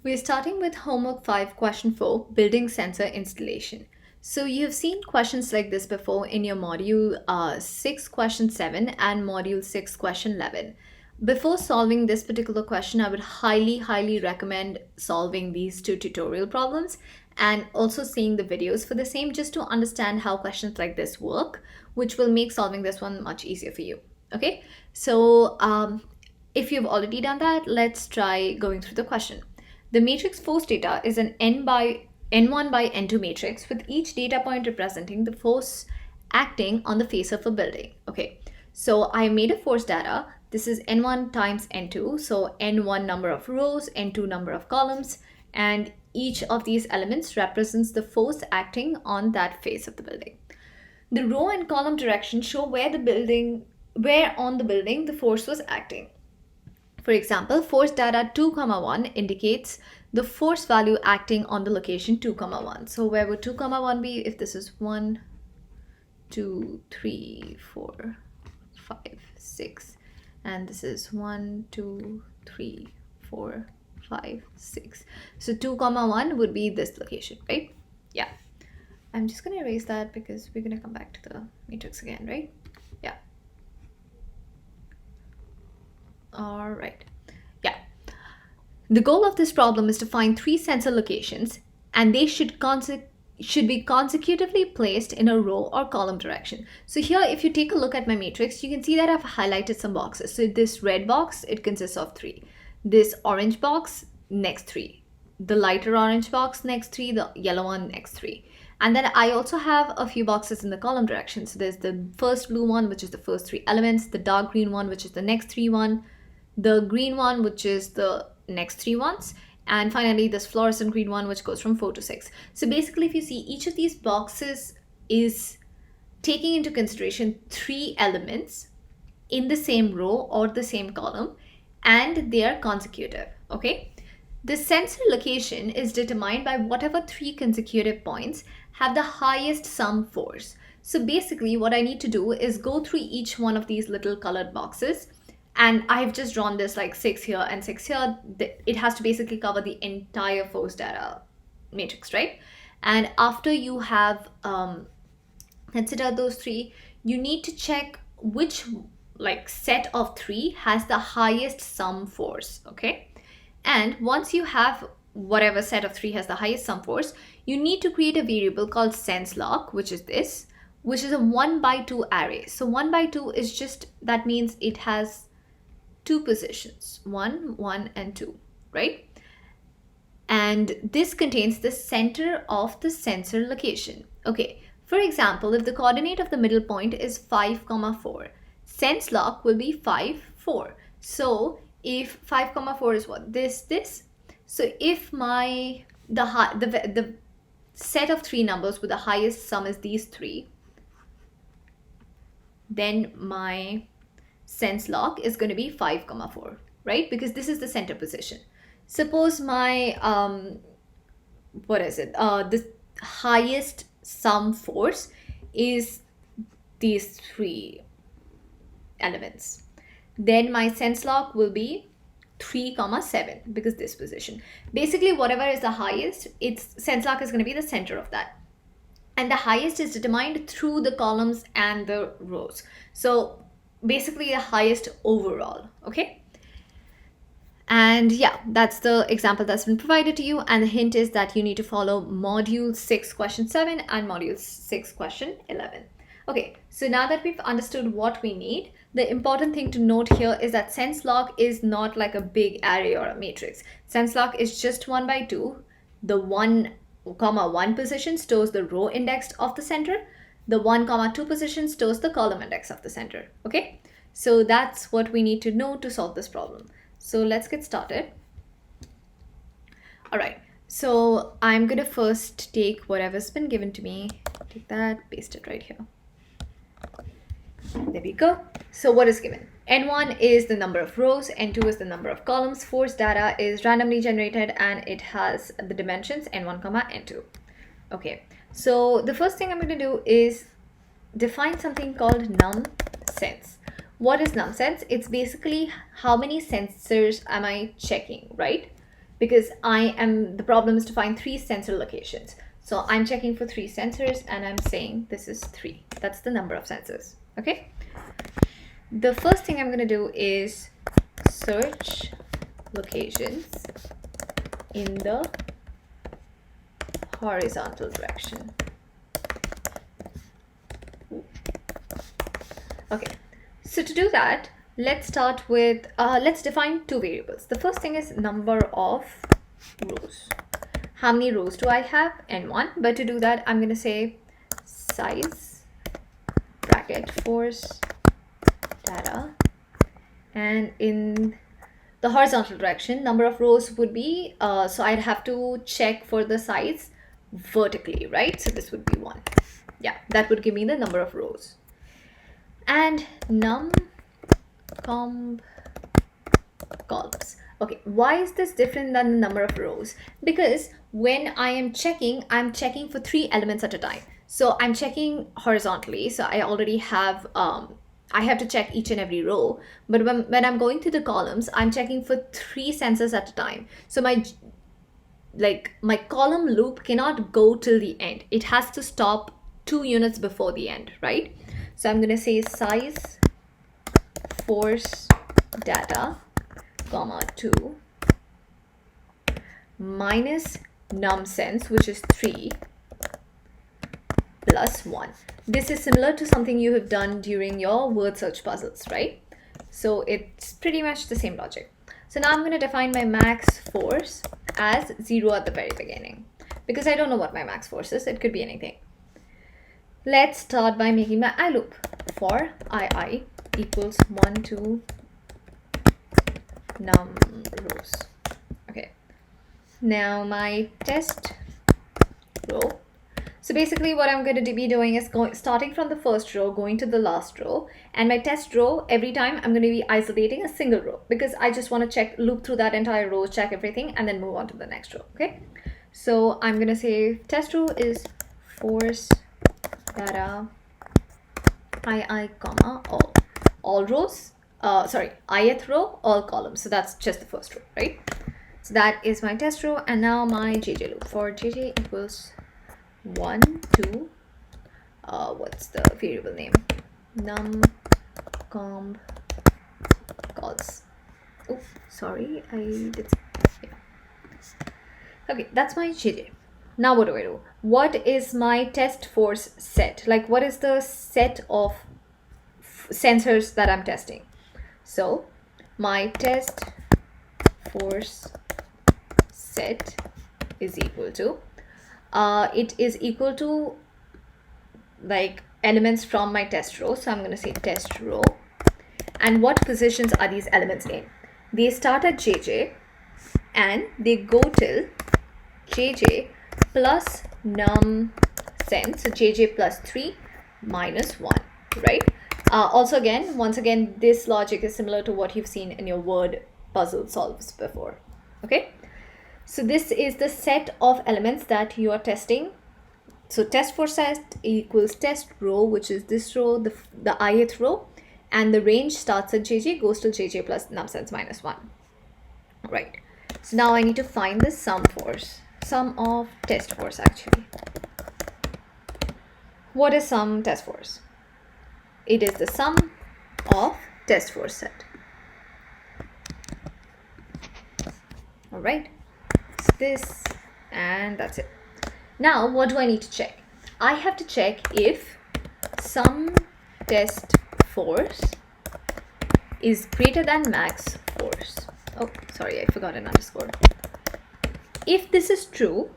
We're starting with homework 5, question 4, building sensor installation. So you've seen questions like this before in your module 6, question 7 and module 6, question 11. Before solving this particular question, I would highly recommend solving these two tutorial problems and also seeing the videos for the same just to understand how questions like this work, which will make solving this one much easier for you. Okay, so if you've already done that, let's try going through the question. The matrix force data is an n1 by n2 matrix with each data point representing the force acting on the face of a building. Okay, so I made a force data. This is n1 times n2, so n1 number of rows, n2 number of columns, and each of these elements represents the force acting on that face of the building. The row and column directions show where on the building the force was acting. For example, force data 2, 1 indicates the force value acting on the location 2, 1. So where would 2, 1 be if this is 1, 2, 3, 4, 5, 6, and this is 1, 2, 3, 4, 5, 6. So 2, 1 would be this location, right? Yeah. I'm just going to erase that because we're going to come back to the matrix again, right? Yeah. All right. Yeah. The goal of this problem is to find 3 sensor locations, and they should be consecutively placed in a row or column direction. So here, if you take a look at my matrix, you can see that I've highlighted some boxes. So this red box, it consists of 3. This orange box, next 3. The lighter orange box, next 3. The yellow one, next 3. And then I also have a few boxes in the column direction. So there's the first blue one, which is the first 3 elements, the dark green one, which is the next 3 one, the green one, which is the next 3 ones, and finally this fluorescent green one, which goes from 4 to 6. So basically, if you see, each of these boxes is taking into consideration 3 elements in the same row or the same column, and they are consecutive. Okay, the sensor location is determined by whatever 3 consecutive points have the highest sum force. So basically, what I need to do is go through each one of these little colored boxes, and I've just drawn this like 6 here and 6 here. It has to basically cover the entire force data matrix, right? And after you have considered those 3, you need to check which set of 3 has the highest sum force. Okay, and once you have whatever set of 3 has the highest sum force, you need to create a variable called sense log, which is this, which is a 1 by 2 array. So 1 by 2 is just, that means it has 2 positions, 1, 1, and 2, right? And this contains the center of the sensor location. Okay, for example, if the coordinate of the middle point is 5, 4, sense log will be 5, 4. So if 5, 4 is what? This. So if the set of 3 numbers with the highest sum is these 3, then my sense log is going to be 5, 4, right? Because this is the center position. Suppose my the highest sum force is these 3 elements, then my sense log will be 3, 7, because this position. Basically, whatever is the highest, its sense log is going to be the center of that. And the highest is determined through the columns and the rows. So basically the highest overall. Okay, and yeah, that's the example that's been provided to you, and the hint is that you need to follow module 6 question 7 and module 6 question 11. Okay, so now that we've understood what we need, the important thing to note here is that sense log is not like a big array or a matrix. Sense log is just 1 by 2. The 1, 1 position stores the row index of the center. The 1, 2 position stores the column index of the center. Okay, so that's what we need to know to solve this problem. So let's get started. All right, so I'm gonna first take whatever's been given to me, take that, paste it right here. There we go. So what is given? N1 is the number of rows, N2 is the number of columns, force data is randomly generated, and it has the dimensions N1, N2. Okay, so the first thing I'm going to do is define something called num sense. What is num sense? It's basically how many sensors am I checking, right? because the problem is to find 3 sensor locations. So I'm checking for 3 sensors and I'm saying this is 3. That's the number of sensors. Okay. The first thing I'm going to do is search locations in the horizontal direction. Okay, so to do that, let's start with, let's define 2 variables. The first thing is number of rows. How many rows do I have? N1. But to do that, I'm going to say size, bracket, force, data. And in the horizontal direction, number of rows would be, so I'd have to check for the size vertically, right? So this would be 1. Yeah, that would give me the number of rows. And num comb columns. Okay, why is this different than the number of rows? Because when I am checking, I'm checking for 3 elements at a time. So I'm checking horizontally. So I already have, I have to check each and every row. But when I'm going to the columns, I'm checking for 3 sensors at a time. So my column loop cannot go till the end. It has to stop 2 units before the end, right? So I'm going to say size, force, data, comma 2, minus num sense, which is 3, plus 1. This is similar to something you have done during your word search puzzles, right? So it's pretty much the same logic. So now I'm going to define my max force as 0 at the very beginning, because I don't know what my max force is. It could be anything. Let's start by making my I loop. For I equals 1 to num rows. Okay. Now my test row. So basically what I'm going to be doing is starting from the first row, going to the last row, and my test row, every time I'm going to be isolating a single row, because I just want to loop through that entire row, check everything, and then move on to the next row. Okay. So I'm going to say test row is force data I comma all rows, ith row, all columns. So that's just the first row, right? So that is my test row. And now my JJ loop. For JJ equals 1 to what's the variable name? Num comb calls. Oh, sorry, I did. Yeah. Okay, that's my JJ. Now what do? What is my test force set? Like, what is the set of sensors that I'm testing? So my test force set is equal to, it is equal to like elements from my test row. So I'm going to say test row. And what positions are these elements in? They start at JJ and they go till JJ plus num sense, so JJ plus 3 minus 1, right? Also once again, this logic is similar to what you've seen in your word puzzle solves before. Okay, so this is the set of elements that you are testing. So test for set equals test row, which is this row, the ith row, and the range starts at JJ, goes to JJ plus num sense minus 1, right? So now I need to find the sum of test force actually. What is sum test force? It is the sum of test force set. All right, so this, and that's it. Now what do I need to check? I have to check if sum test force is greater than max force. Oh, sorry, I forgot an underscore. If this is true,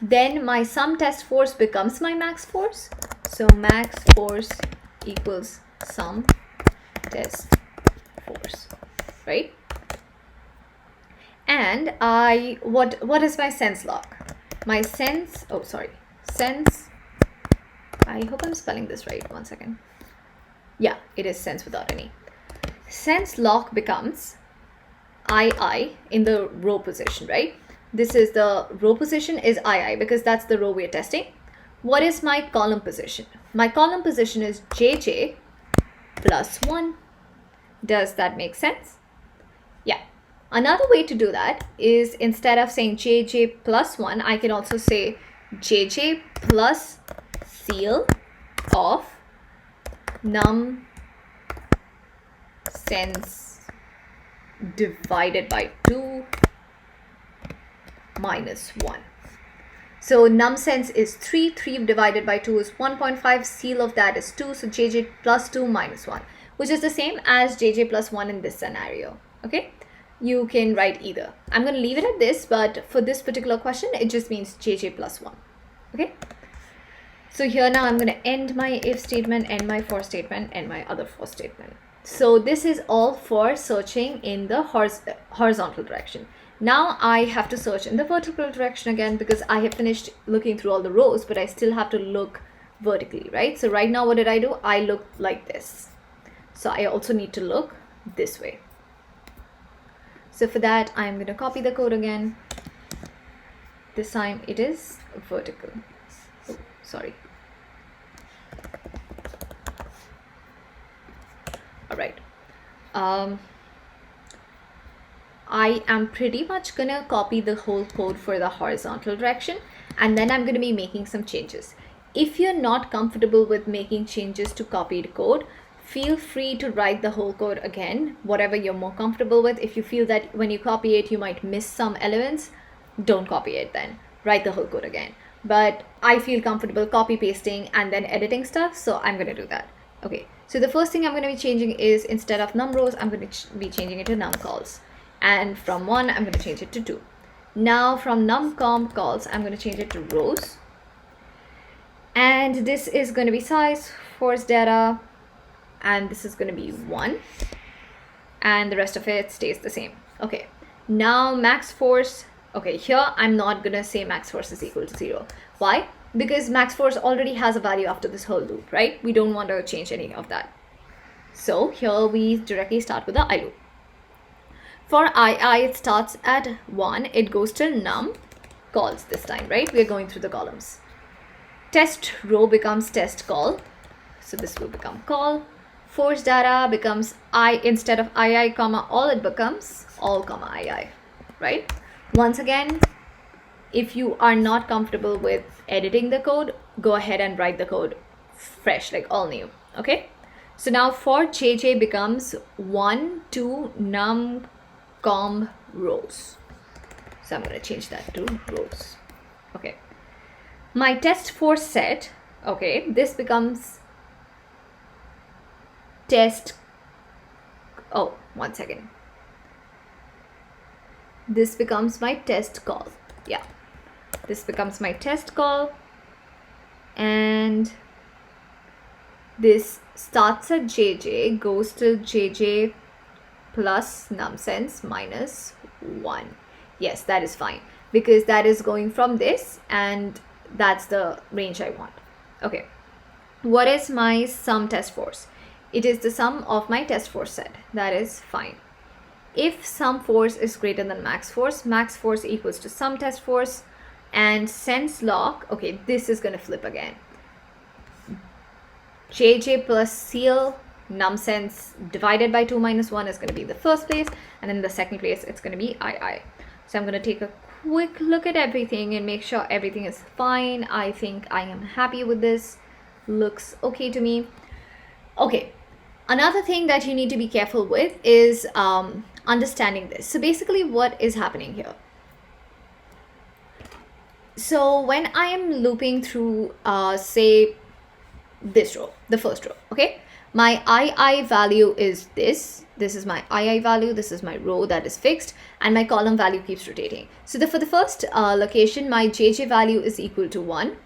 then my sum test force becomes my max force. So max force equals sum test force, right? And what is my sense lock? My sense, sense, I hope I'm spelling this right, 1 second. Yeah, it is sense without any. Sense lock becomes II in the row position, right? This is the row position is II because that's the row we're testing. What is my column position? My column position is JJ plus 1. Does that make sense? Yeah. Another way to do that is, instead of saying jj plus 1, I can also say jj plus ceil of num sense divided by 2 minus 1. So num sense is 3, 3 divided by 2 is 1.5, ceil of that is 2, so jj plus 2 minus 1, which is the same as jj plus 1 in this scenario. Okay, you can write either. I'm going to leave it at this, but for this particular question, it just means jj plus 1. Okay, so here now I'm going to end my if statement, end my for statement, end my other for statement. So this is all for searching in the horizontal direction. Now I have to search in the vertical direction again, because I have finished looking through all the rows, but I still have to look vertically, right? So right now, what did I do? I looked like this. So I also need to look this way. So for that, I'm going to copy the code again. This time it is vertical. Oh, sorry. All right. I am pretty much gonna copy the whole code for the horizontal direction, and then I'm gonna be making some changes. If you're not comfortable with making changes to copied code, feel free to write the whole code again, whatever you're more comfortable with. If you feel that when you copy it, you might miss some elements, don't copy it then. Write the whole code again. But I feel comfortable copy pasting and then editing stuff, so I'm gonna do that. Okay, so the first thing I'm gonna be changing is, instead of num rows, I'm gonna be changing it to num calls. And from 1, I'm going to change it to 2. Now from numcomp calls, I'm going to change it to rows. And this is going to be size, force data, and this is going to be 1. And the rest of it stays the same. Okay, now max force. Okay, here I'm not going to say max force is equal to 0. Why? Because max force already has a value after this whole loop, right? We don't want to change any of that. So here we directly start with the I loop. For I, it starts at 1, it goes to num calls this time, right? We're going through the columns. Test row becomes test call, so this will become call. Force data becomes I, instead of II comma all, it becomes all comma II, right? Once again, if you are not comfortable with editing the code, go ahead and write the code fresh, like all new. Okay, so now for jj becomes 1 to num com rows. So I'm going to change that to rows. Okay, my test for set, okay, this becomes test. Oh, 1 second. This becomes my test call. Yeah, this becomes my test call, and this starts at jj, goes to jj plus numsense minus 1. Yes, that is fine, because that is going from this, and that's the range I want. Okay, what is my sum test force? It is the sum of my test force set. That is fine. If sum force is greater than max force equals to sum test force, and sense lock, okay, this is going to flip again. jj plus ceil num sense divided by 2 minus 1 is going to be the first place, and in the second place it's going to be II. So I'm going to take a quick look at everything and make sure everything is fine. I think I am happy with this. Looks okay to me. Okay, another thing that you need to be careful with is understanding this. So basically what is happening here? So when I am looping through say this row, the first row, okay, my II value is this is my II value, this is my row that is fixed, and my column value keeps rotating. So for the first location, my jj value is equal to 1,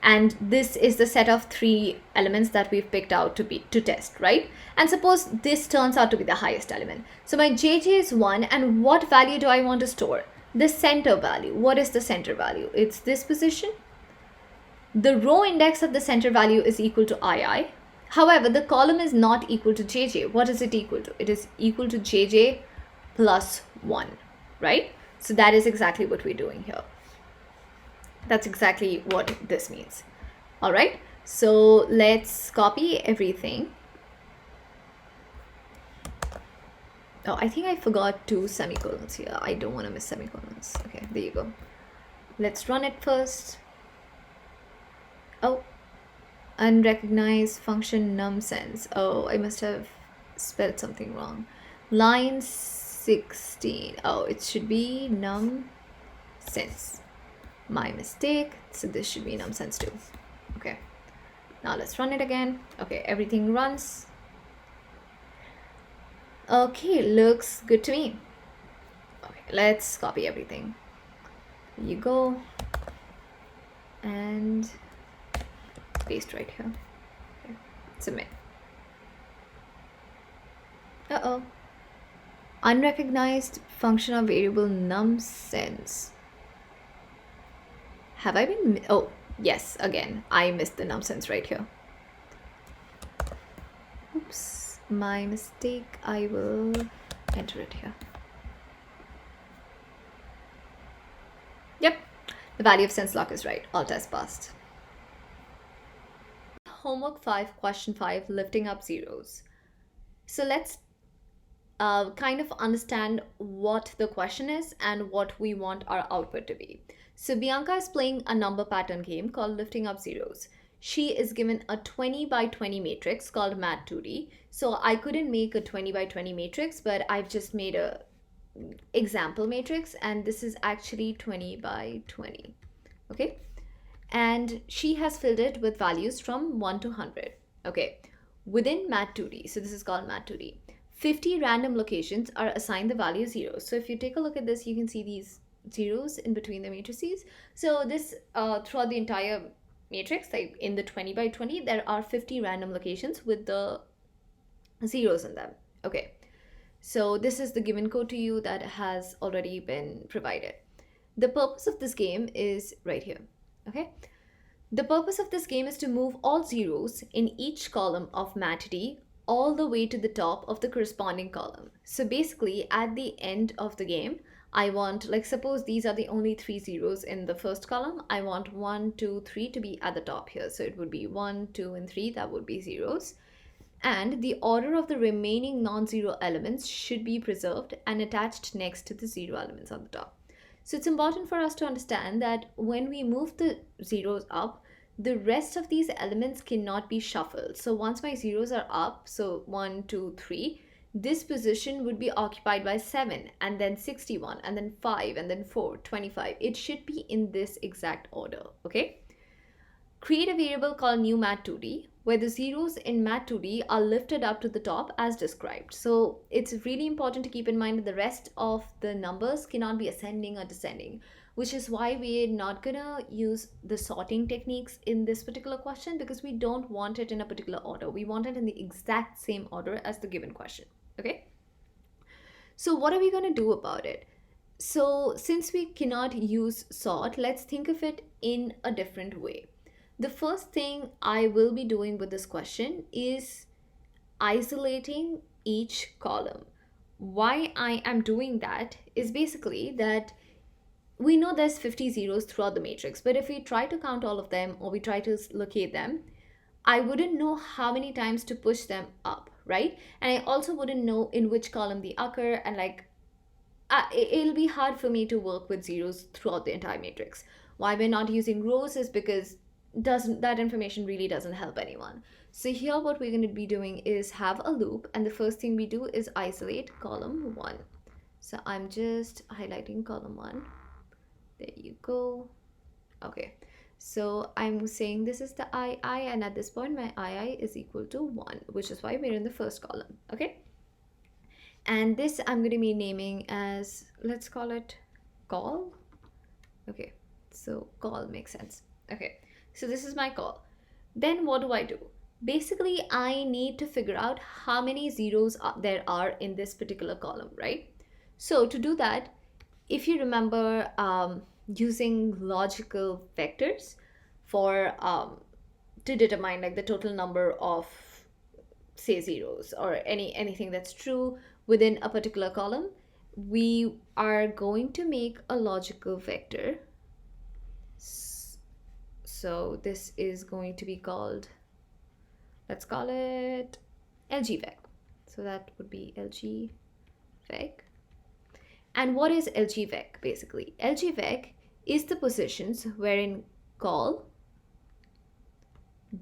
and this is the set of 3 elements that we've picked out to test, right? And suppose this turns out to be the highest element. So my jj is 1, and what value do I want to store? The center value. What is the center value? It's this position. The row index of the center value is equal to II. However, the column is not equal to jj. What is it equal to? It is equal to jj plus 1, right? So that is exactly what we're doing here. That's exactly what this means. All right, so let's copy everything. Oh, I think I forgot two semicolons here. I don't want to miss semicolons. Okay, there you go. Let's run it first. Oh, unrecognized function numsense. Oh, I must have spelled something wrong. Line 16. Oh, it should be numsense. My mistake. So this should be numsense too. Okay. Now let's run it again. Okay, everything runs. Okay, looks good to me. Okay, let's copy everything. Here you go. And paste right here. Okay. Submit. Uh-oh. Unrecognized function of variable numsense. Have I been... Oh, yes, again. I missed the numsense right here. Oops, my mistake. I will enter it here. Yep, the value of sense lock is right. All tests passed. Homework 5, question 5, lifting up zeros. So let's kind of understand what the question is and what we want our output to be. So Bianca is playing a number pattern game called Lifting Up Zeros. She is given a 20 by 20 matrix called Mat2D. So I couldn't make a 20 by 20 matrix, but I've just made a example matrix, and this is actually 20 by 20. Okay, and she has filled it with values from 1 to 100. Okay, within Mat2D, so this is called Mat2D, 50 random locations are assigned the value 0. So if you take a look at this, you can see these zeros in between the matrices. So this throughout the entire matrix, like in the 20 by 20, there are 50 random locations with the zeros in them. Okay, so this is the given code to you that has already been provided. The purpose of this game is right here. Okay, the purpose of this game is to move all zeros in each column of Mat2D all the way to the top of the corresponding column. So basically, at the end of the game, I want, like, suppose these are the only 3 zeros in the first column. I want 1, 2, 3 to be at the top here. So it would be 1, 2, and 3. That would be zeros. And the order of the remaining non-zero elements should be preserved and attached next to the zero elements on the top. So it's important for us to understand that when we move the zeros up, the rest of these elements cannot be shuffled. So once my zeros are up, so 1, 2, 3, this position would be occupied by 7, and then 61, and then 5, and then 4, 25. It should be in this exact order, okay? Create a variable called new mat2d, where the zeros in mat2d are lifted up to the top as described. So it's really important to keep in mind that the rest of the numbers cannot be ascending or descending, which is why we're not gonna use the sorting techniques in this particular question, because we don't want it in a particular order. We want it in the exact same order as the given question, okay? So what are we gonna do about it? So since we cannot use sort, let's think of it in a different way. The first thing I will be doing with this question is isolating each column. Why I am doing that is basically that we know there's 50 zeros throughout the matrix, but if we try to count all of them or we try to locate them, I wouldn't know how many times to push them up, right? And I also wouldn't know in which column they occur, and like it'll be hard for me to work with zeros throughout the entire matrix. Why we're not using rows is because that information really doesn't help anyone. So here what we're going to be doing is have a loop, and the first thing we do is isolate column 1. So I'm just highlighting column 1. There you go. Okay, so I'm saying this is the II, and at this point my II is equal to 1, which is why we're in the first column. Okay, and this I'm going to be naming as, let's call it call. Okay, so call makes sense. Okay, so this is my call. Then what do? Basically, I need to figure out how many zeros there are in this particular column, right? So to do that, if you remember using logical vectors for to determine like the total number of, say, zeros or anything that's true within a particular column, we are going to make a logical vector. So this is going to be called, let's call it LG vec. So that would be LG vec. And what is LG_vec basically? LG_vec is the positions wherein call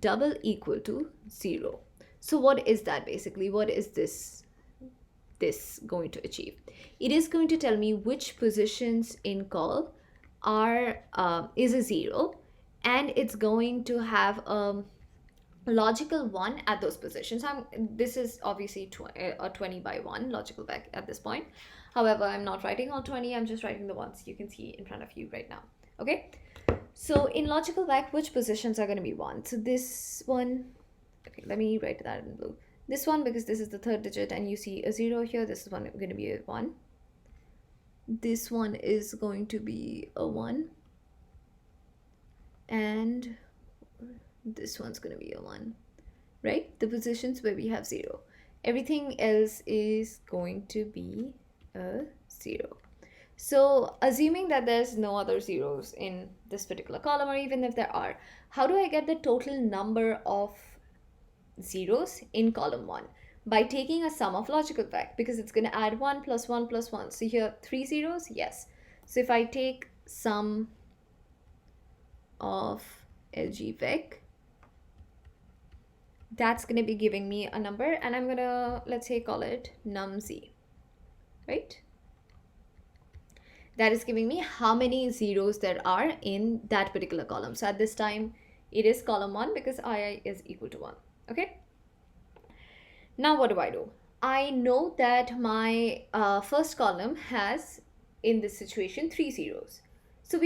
double equal to 0. So what is that basically? What is this going to achieve? It is going to tell me which positions in call are is a 0, and it's going to have a logical 1 at those positions. This is obviously a 20 by 1 logical vec at this point. However, I'm not writing all 20, I'm just writing the ones you can see in front of you right now. Okay, so in logical vec, which positions are going to be 1? So this one, okay, let me write that in blue. This one, because this is the third digit and you see a 0 here, this is one going to be a 1. This one is going to be a 1. And this one's going to be a 1, right? The positions where we have 0. Everything else is going to be a 0. So assuming that there's no other zeros in this particular column, or even if there are, how do I get the total number of zeros in column 1? By taking a sum of logical vec, because it's going to add 1 plus 1 plus 1. So here 3 zeros, yes. So if I take sum of LG_vec, that's going to be giving me a number, and I'm going to, let's say, call it num_z, right? That is giving me how many zeros there are in that particular column. So at this time, it is column 1 because II is equal to 1, okay? Now what do? I know that my first column has, in this situation, 3 zeros. So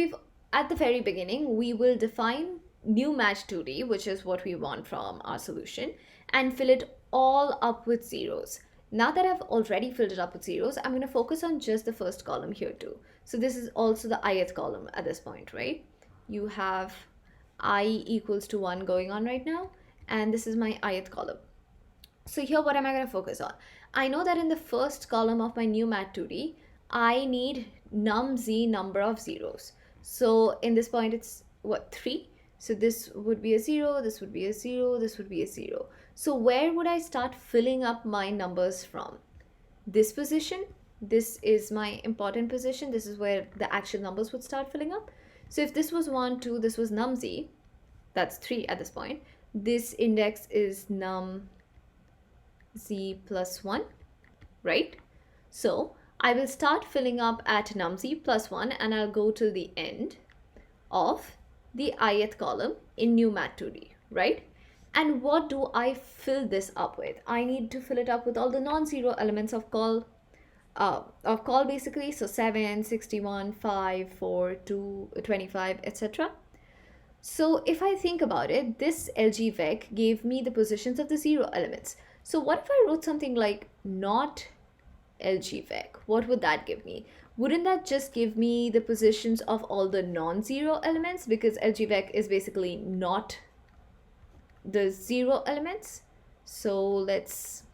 at the very beginning, we will define new match 2D, which is what we want from our solution, and fill it all up with zeros. Now that I've already filled it up with zeros, I'm going to focus on just the first column here too. So this is also the ith column at this point, right? You have I equals to 1 going on right now, and this is my ith column. So here, what am I going to focus on? I know that in the first column of my new mat 2D, I need num_z number of zeros. So in this point, it's what, 3? So this would be a 0, this would be a 0, this would be a 0. So where would I start filling up my numbers from? This position, this is my important position. This is where the actual numbers would start filling up. So if this was 1, 2, this was num_z, that's 3 at this point. This index is num_z plus 1, right? So I will start filling up at num_z plus 1, and I'll go till the end of the ith column in new mat 2D, right? And what do I fill this up with? I need to fill it up with all the non-zero elements of call basically. So 7, 61, 5, 4, 2, 25, etc. So if I think about it, this LG_vec gave me the positions of the 0 elements. So what if I wrote something like not LG_vec? What would that give me? Wouldn't that just give me the positions of all the non-zero elements, because LG_vec is basically not the 0 elements? So let's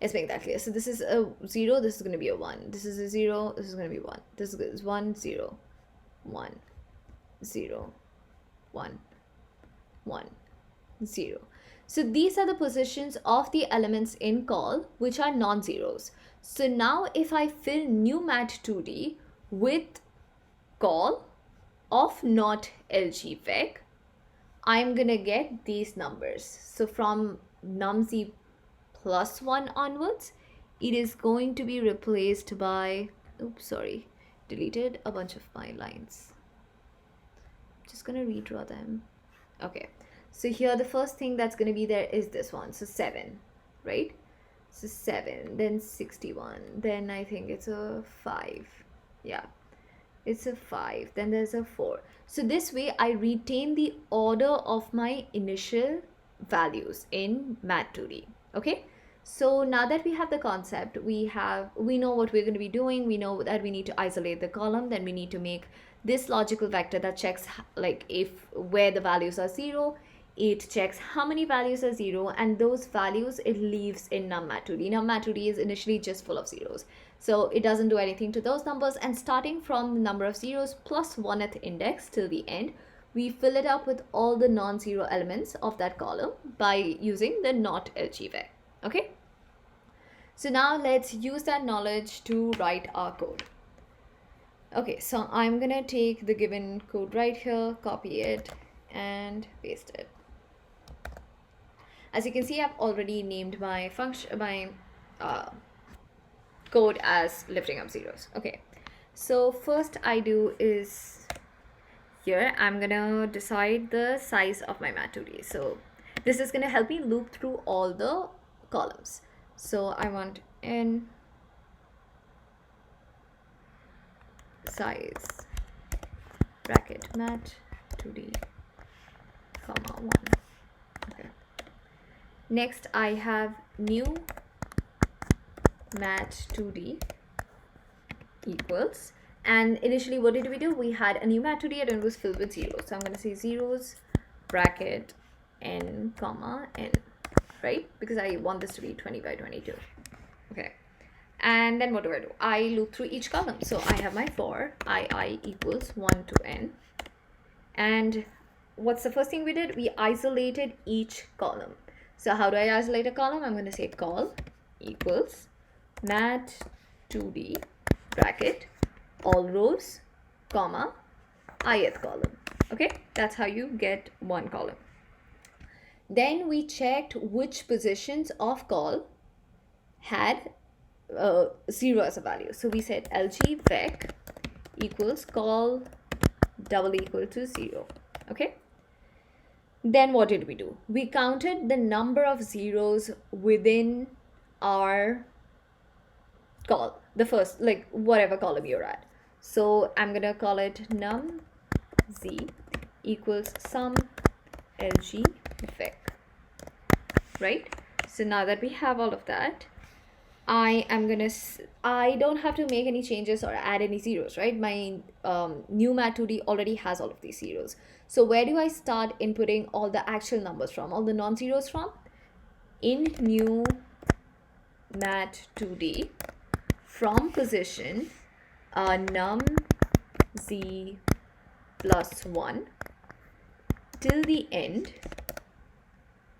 make that clear. So this is a 0, this is going to be a 1. This is a 0, this is going to be 1. This is 1, 0, 1, 0, 1, 1, 0. So these are the positions of the elements in call which are non-zeros. So now if I fill new mat 2D with call of not LG_vec, I'm gonna get these numbers. So from num_z plus 1 onwards, it is going to be replaced by, oops, sorry, deleted a bunch of my lines. Just gonna redraw them. Okay, so here the first thing that's gonna be there is this one. So 7, right? So 7, then 61, then I think it's a 5. Yeah, it's a 5, then there's a 4. So this way I retain the order of my initial values in mat 2D. Okay, so now that we have the concept, we know what we're going to be doing. We know that we need to isolate the column, then we need to make this logical vector that checks like if where the values are 0, it checks how many values are 0, and those values it leaves in num_mat2d. Num_mat2d is initially just full of zeros, so it doesn't do anything to those numbers, and starting from the number of zeros plus 1th index till the end, we fill it up with all the non-zero elements of that column by using the not LG_vec. Okay, So now let's use that knowledge to write our code. Okay, so I'm gonna take the given code right here, copy it, and paste it. As you can see, I've already named my function, my code as lifting up zeros. Okay, so first I do is here I'm gonna decide the size of my mat2d. So this is gonna help me loop through all the columns. So I want n size bracket mat2d comma 1. Okay. Next I have new mat2d equals, and initially what did we do? We had a new mat2d and it was filled with zeros. So I'm going to say zeros bracket n comma n, right? Because I want this to be 20 by 22. Okay. And then what do? I loop through each column. So I have my for I equals 1 to n. And what's the first thing we did? We isolated each column. So how do I isolate a column? I'm going to say col equals mat2d bracket all rows comma ith column. Okay, that's how you get one column. Then we checked which positions of col had 0 as a value. So we said lg_vec equals col double equal to 0. Okay, then what did we do? We counted the number of zeros within our call, the first, like whatever column you're at. So I'm gonna call it num z equals sum lg_vec, right? So now that we have all of that, I don't have to make any changes or add any zeros, right? My new mat2d already has all of these zeros. So where do I start inputting all the actual numbers from, all the non-zeros from? In new mat2d from position num z plus 1 till the end.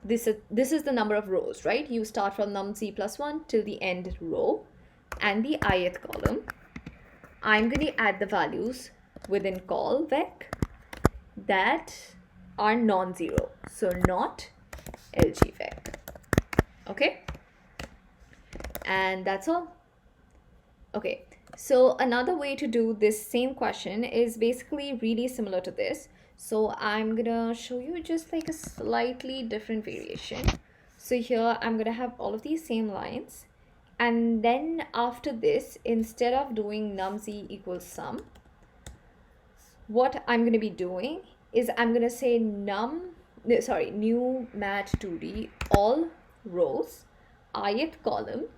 This is the number of rows, right? You start from num z plus 1 till the end row, and the ith column I'm going to add the values within call vec that are non-zero, so not lg_vec. Okay, and that's all. Okay, so another way to do this same question is basically really similar to this. So I'm gonna show you just like a slightly different variation. So here I'm gonna have all of these same lines, and then after this, instead of doing num z equals sum, what I'm gonna be doing is I'm gonna say new mat2d all rows ith column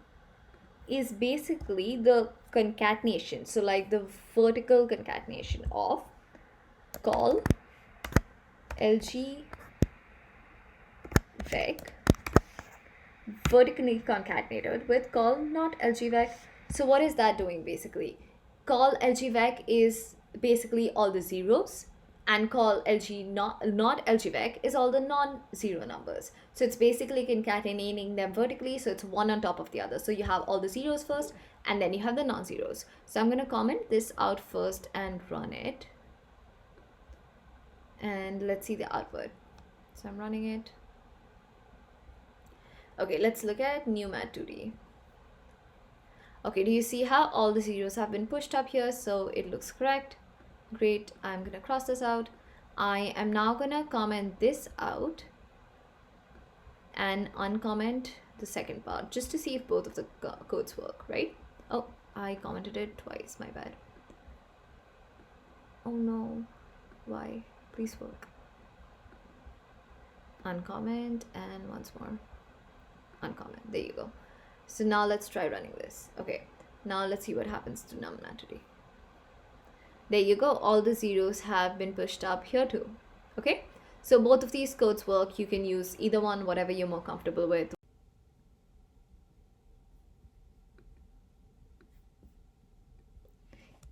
is basically the concatenation, so like the vertical concatenation of col lg_vec vertically concatenated with col not lg_vec. So what is that doing basically? Col lg_vec is basically all the zeros, and call not lg_vec is all the non-zero numbers. So it's basically concatenating them vertically, so it's one on top of the other. So you have all the zeros first, and then you have the non-zeros. So I'm going to comment this out first and run it. And let's see the output. So I'm running it. Okay, let's look at new mat2d. Okay, do you see how all the zeros have been pushed up here? So it looks correct. Great, I'm gonna cross this out. I am now gonna comment this out and uncomment the second part just to see if both of the codes work, right? Oh, I commented it twice, my bad. Oh no, why? Please work. Uncomment and once more. Uncomment, there you go. So now let's try running this. Okay, now let's see what happens to num mat2d. There you go, all the zeros have been pushed up here too. Okay, so both of these codes work. You can use either one, whatever you're more comfortable with.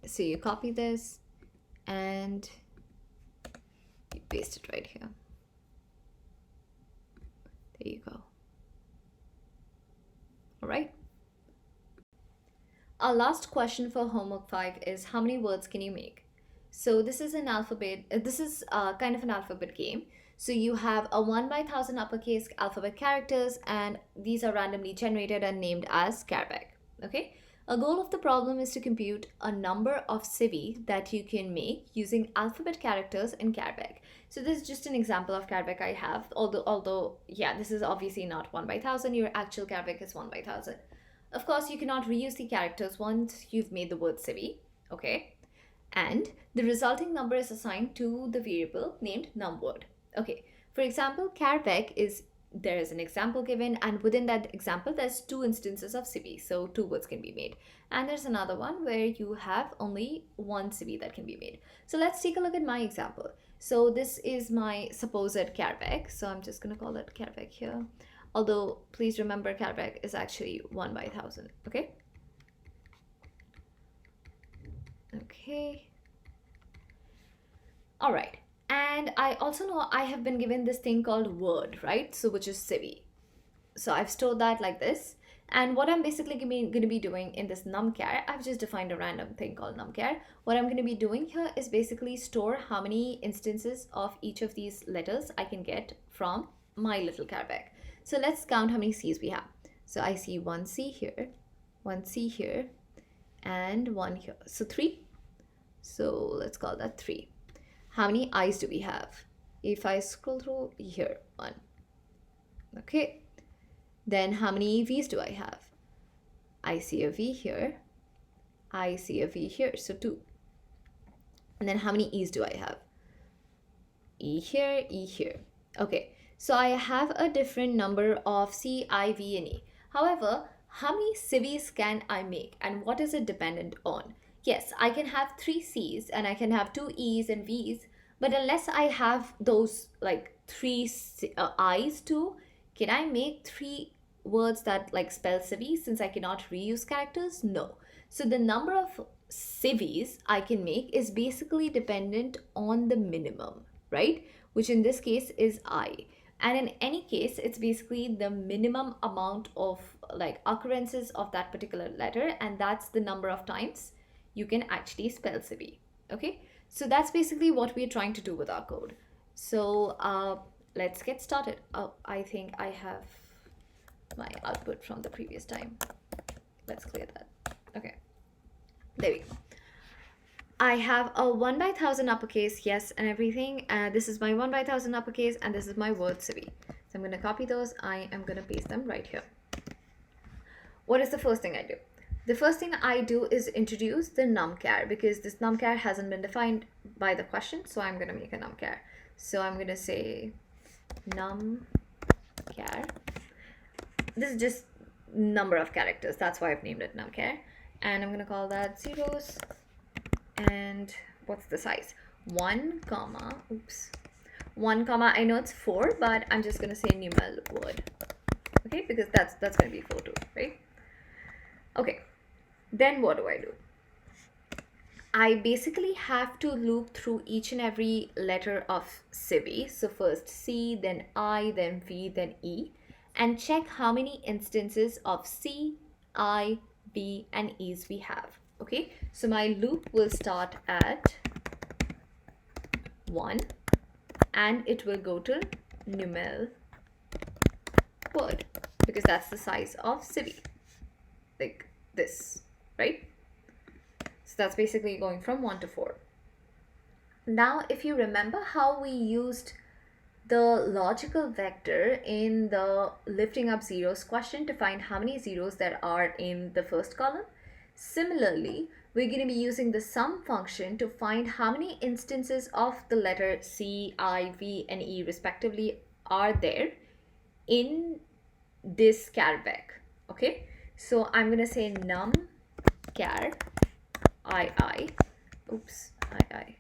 So you copy this and you paste it right here. There you go. All right, Our last question for homework 5 is how many words can you make? So this is an alphabet, this is kind of an alphabet game. So you have a 1 by 1000 uppercase alphabet characters, and these are randomly generated and named as Carbeck. Okay? A goal of the problem is to compute a number of civi that you can make using alphabet characters in Carbeck. So this is just an example of Carbeck I have, although yeah, this is obviously not 1 by 1000, your actual Carbeck is 1 by 1000. Of course, you cannot reuse the characters once you've made the word civi, okay? And the resulting number is assigned to the variable named numWord. Okay, for example, Carbeck is, there is an example given, and within that example, there's 2 instances of civi, so 2 words can be made. And there's another one where you have only 1 civi that can be made. So let's take a look at my example. So this is my supposed Carbeck, so I'm just going to call it Carbeck here. Although, please remember, Carbeck is actually 1 by 1000, okay? Okay. All right. And I also know I have been given this thing called word, right? So which is civi. So I've stored that like this. And what I'm basically going to be doing in this numchar, I've just defined a random thing called numchar. What I'm going to be doing here is basically store how many instances of each of these letters I can get from my little Carbeck. So let's count how many C's we have. So I see 1 C here, 1 C here, and 1 here. So 3. So let's call that 3. How many I's do we have? If I scroll through here, 1. Okay. Then how many V's do I have? I see a V here. I see a V here. So 2. And then how many E's do I have? E here, E here. Okay. So I have a different number of C, I, V, and E. However, how many civis can I make, and what is it dependent on? Yes, I can have 3 C's and I can have 2 E's and V's, but unless I have those like 3 I's too, can I make 3 words that like spell civi since I cannot reuse characters? No. So the number of civis I can make is basically dependent on the minimum, right? Which in this case is I. And in any case, it's basically the minimum amount of like occurrences of that particular letter, and that's the number of times you can actually spell civi. Okay, so that's basically what we're trying to do with our code. So let's get started. Oh, I think I have my output from the previous time. Let's clear that. Okay, there we go. I have a 1 by 1000 uppercase, yes, and everything. This is my 1 by 1000 uppercase, and this is my word civi. So I'm going to copy those. I am going to paste them right here. What is the first thing I do? The first thing I do is introduce the numchar, because this numchar hasn't been defined by the question, so I'm going to make a numchar. So I'm going to say numchar. This is just number of characters. That's why I've named it numchar. And I'm going to call that zeros. And what's the size? 1 comma, oops. 1 comma, I know it's 4, but I'm just going to say numeral word. Okay, because that's going to be 4 too, right? Okay, then what do? I basically have to loop through each and every letter of civi. So first C, then I, then V, then E, and check how many instances of C, I, V, and E's we have. Okay, so my loop will start at 1 and it will go to numeral word, because that's the size of civi, like this, right? So that's basically going from 1 to 4. Now, if you remember how we used the logical vector in the lifting up zeros question to find how many zeros there are in the first column, similarly, we're going to be using the sum function to find how many instances of the letter C, I, V, and E respectively are there in this Carbeck. Okay, so I'm going to say num char I. Oops, I.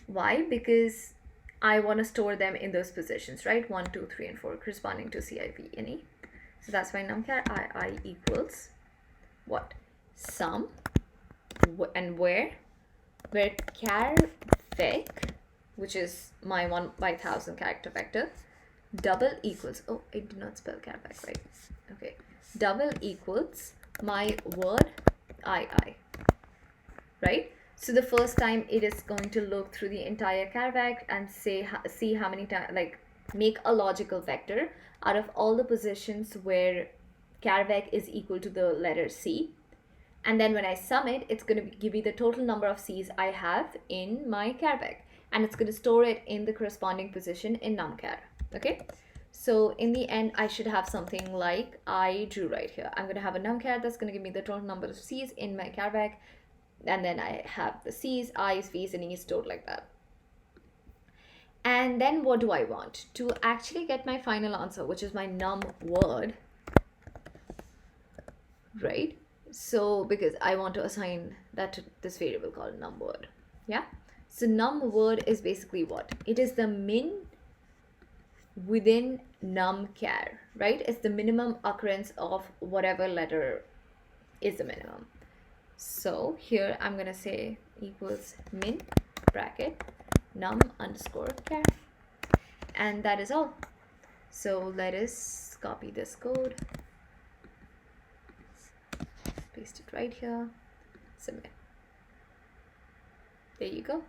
Why? Because I want to store them in those positions, right? 1, 2, 3, and 4 corresponding to C, I, V, and E. So that's why num char I equals what? Sum, and where Carbeck, which is my 1 by 1000 character vector, double equals, oh, I did not spell Carbeck right. Okay, double equals my word I, right? So the first time it is going to look through the entire carvec and see how many times, like make a logical vector out of all the positions where carvec is equal to the letter C. And then when I sum it, it's going to give me the total number of C's I have in my carvec. And it's going to store it in the corresponding position in numchar. Okay? So in the end, I should have something like I drew right here. I'm going to have a numchar that's going to give me the total number of C's in my carvec. And then I have the C's, I's, V's, and E's stored like that. And then what do I want? To actually get my final answer, which is my num word, right? So because I want to assign that to this variable called num word. Yeah. So num word is basically what? It is the min within numchar, right? It's the minimum occurrence of whatever letter is the minimum. So here I'm gonna say equals min bracket num underscore char, and that is all. So let us copy this code, paste it right here, submit. There you go.